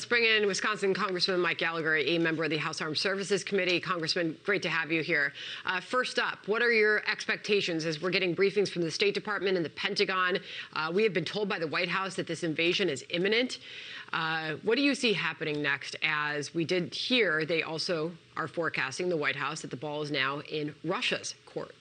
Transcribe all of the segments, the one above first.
Let's bring in Wisconsin Congressman Mike Gallagher, a member of the House Armed Services Committee. Congressman, great to have you here. First up, what are your expectations as we're getting briefings from the State Department and the Pentagon? We have been told by the White House that this invasion is imminent. What do you see happening next? As we did hear, they also are forecasting, the White House, that the ball is now in Russia's court.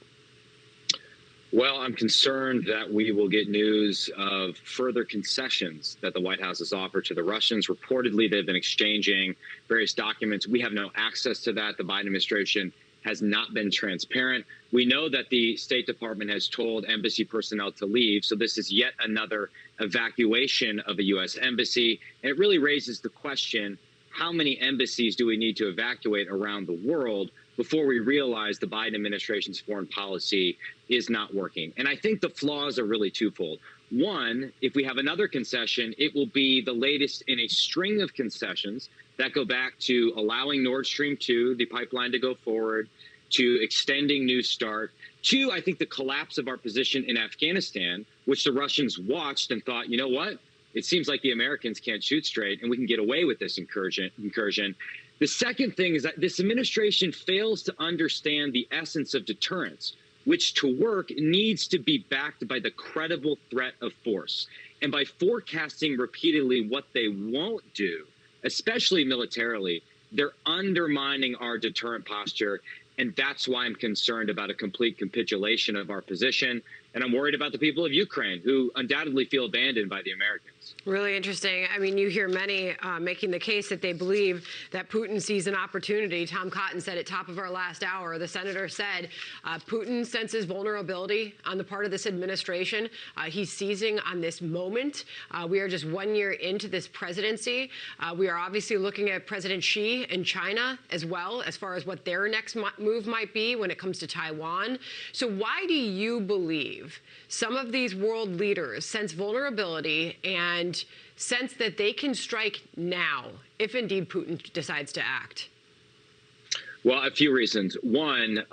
Well, I'm concerned that we will get news of further concessions that the White House has offered to the Russians. Reportedly, they've been exchanging various documents. We have no access to that. The Biden administration has not been transparent. We know that the State Department has told embassy personnel to leave. So this is yet another evacuation of a U.S. embassy. And it really raises the question, how many embassies do we need to evacuate around the world before we realize the Biden administration's foreign policy is not working? And I think the flaws are really twofold. One, if we have another concession, it will be the latest in a string of concessions that go back to allowing Nord Stream 2, the pipeline, to go forward, to extending New START, to, I think, the collapse of our position in Afghanistan, which the Russians watched and thought, you know what? It seems like the Americans can't shoot straight and we can get away with this incursion. The second thing is that this administration fails to understand the essence of deterrence, which to work needs to be backed by the credible threat of force. And by forecasting repeatedly what they won't do, especially militarily, they're undermining our deterrent posture. And that's why I'm concerned about a complete capitulation of our position. And I'm worried about the people of Ukraine, who undoubtedly feel abandoned by the Americans. Really interesting. I mean, you hear many making the case that they believe that Putin sees an opportunity. Tom Cotton said at top of our last hour, the senator said, Putin senses vulnerability on the part of this administration. He's seizing on this moment. We are just 1 year into this presidency. We are obviously looking at President Xi in China as well, as far as what their next move might be when it comes to Taiwan. So why do you believe some of these world leaders sense vulnerability and sense that they can strike now if indeed Putin decides to act? Well, a few reasons. One,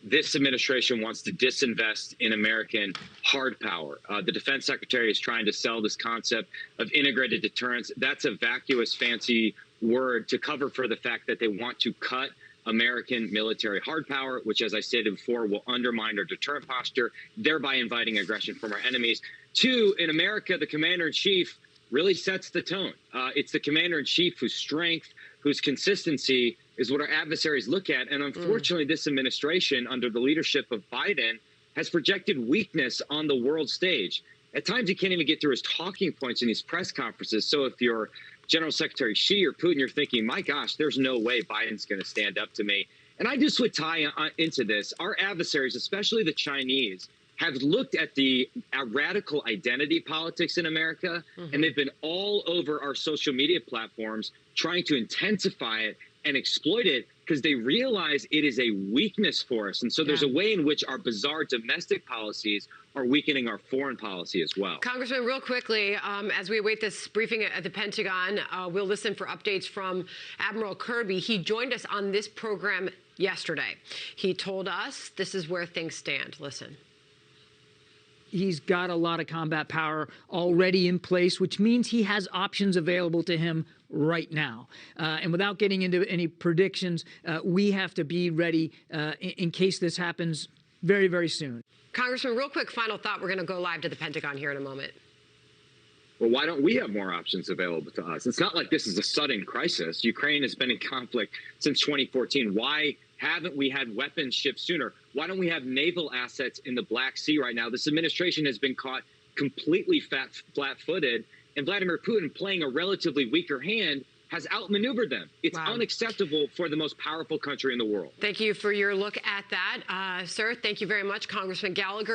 this administration wants to disinvest in American hard power. The defense secretary is trying to sell this concept of integrated deterrence. That's a vacuous, fancy word to cover for the fact that they want to cut American military hard power, which, as I stated before, will undermine our deterrent posture, thereby inviting aggression from our enemies. Two, in America, the commander-in-chief really sets the tone. It's the commander-in-chief whose strength, whose consistency is what our adversaries look at. And unfortunately, this administration, under the leadership of Biden, has projected weakness on the world stage. At times, he can't even get through his talking points in these press conferences. So if you're General Secretary Xi or Putin, you're thinking, my gosh, there's no way Biden's going to stand up to me. And I just would tie into this. Our adversaries, especially the Chinese, have looked at the radical identity politics in America, and they've been all over our social media platforms trying to intensify it and exploit it because they realize it is a weakness for us. And so there's a way in which our bizarre domestic policies are weakening our foreign policy as well. Congressman, real quickly, as we await this briefing at the Pentagon, we'll listen for updates from Admiral Kirby. He joined us on this program yesterday. He told us this is where things stand. Listen. He's got a lot of combat power already in place, which means he has options available to him right now. And without getting into any predictions, we have to be ready in case this happens very, very soon. Congressman, real quick final thought. We're going to go live to the Pentagon here in a moment. Well, why don't we have more options available to us? It's not like this is a sudden crisis. Ukraine has been in conflict since 2014. Why haven't we had weapons shipped sooner? Why don't we have naval assets in the Black Sea right now? This administration has been caught completely flat-footed, and Vladimir Putin, playing a relatively weaker hand, has outmaneuvered them. It's unacceptable for the most powerful country in the world. Thank you for your look at that, sir. Thank you very much, Congressman Gallagher.